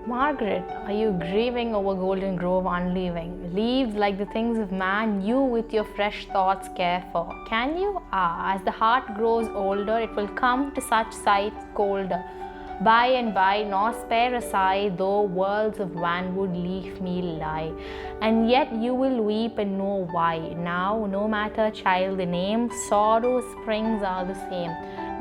Margaret, are you grieving over Golden Grove unleaving? Leaves like the things of man you with your fresh thoughts care for. Can you? Ah, as the heart grows older, it will come to such sights colder. By and by, nor spare a sigh, though worlds of wanwood leaf me lie. And yet you will weep and know why. Now, no matter, child, the name, sorrow springs are the same.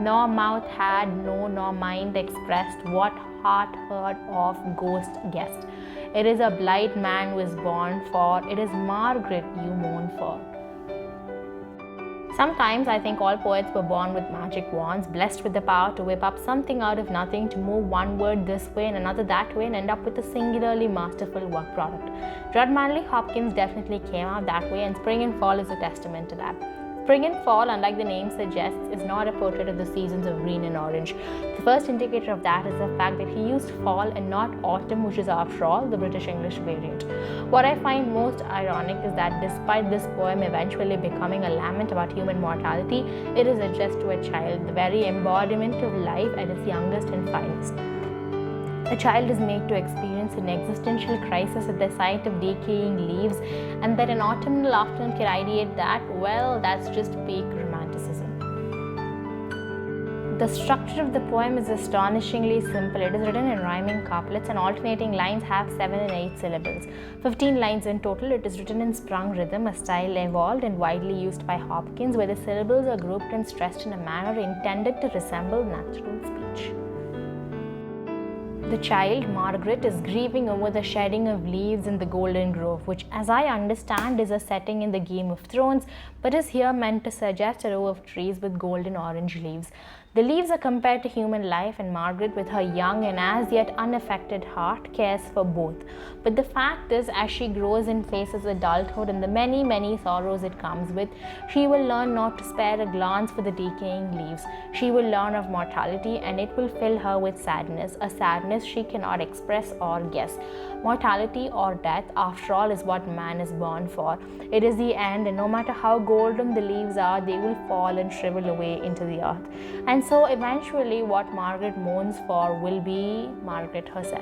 Nor mouth had, no, nor mind expressed what heart heard of, ghost guessed. It is a blight man was born for, it is Margaret you mourn for. Sometimes I think all poets were born with magic wands, blessed with the power to whip up something out of nothing, to move one word this way and another that way and end up with a singularly masterful work product. Manley, Hopkins definitely came out that way, and Spring and Fall is a testament to that. Spring and Fall, unlike the name suggests, is not a portrait of the seasons of green and orange. The first indicator of that is the fact that he used fall and not autumn, which is after all the British English variant. What I find most ironic is that despite this poem eventually becoming a lament about human mortality, it is addressed to a child, the very embodiment of life at its youngest and finest. A child is made to experience an existential crisis at the sight of decaying leaves, and that an autumnal afternoon can ideate that, well, that's just peak romanticism. The structure of the poem is astonishingly simple. It is written in rhyming couplets, and alternating lines have 7 and 8 syllables. 15 lines in total. It is written in sprung rhythm, a style evolved and widely used by Hopkins, where the syllables are grouped and stressed in a manner intended to resemble natural speech. The child, Margaret, is grieving over the shedding of leaves in the Golden Grove, which, as I understand, is a setting in the Game of Thrones, but is here meant to suggest a row of trees with golden orange leaves. The leaves are compared to human life, and Margaret, with her young and as yet unaffected heart, cares for both. But the fact is, as she grows and faces adulthood and the many, many sorrows it comes with, she will learn not to spare a glance for the decaying leaves. She will learn of mortality, and it will fill her with sadness, a sadness she cannot express or guess. Mortality or death, after all, is what man is born for. It is the end, and no matter how golden the leaves are, they will fall and shrivel away into the earth. And so eventually what Margaret mourns for will be Margaret herself.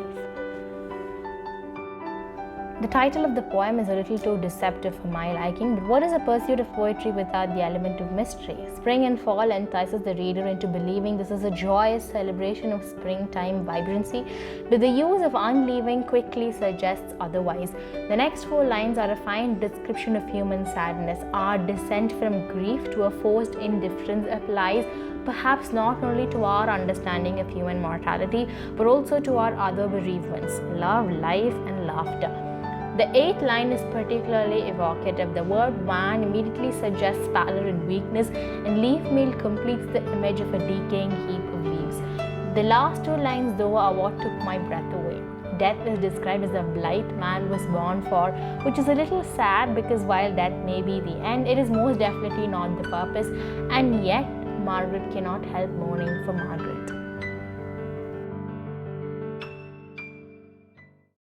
The title of the poem is a little too deceptive for my liking, but what is a pursuit of poetry without the element of mystery? Spring and Fall entices the reader into believing this is a joyous celebration of springtime vibrancy, but the use of unleaving quickly suggests otherwise. The next 4 lines are a fine description of human sadness. Our descent from grief to a forced indifference applies perhaps not only to our understanding of human mortality, but also to our other bereavements, love, life, and laughter. The 8th line is particularly evocative. The word wan immediately suggests pallor and weakness, and leaf meal completes the image of a decaying heap of leaves. The last 2 lines, though, are what took my breath away. Death is described as a blight man was born for, which is a little sad because while death may be the end, it is most definitely not the purpose, and yet Margaret cannot help mourning for Margaret.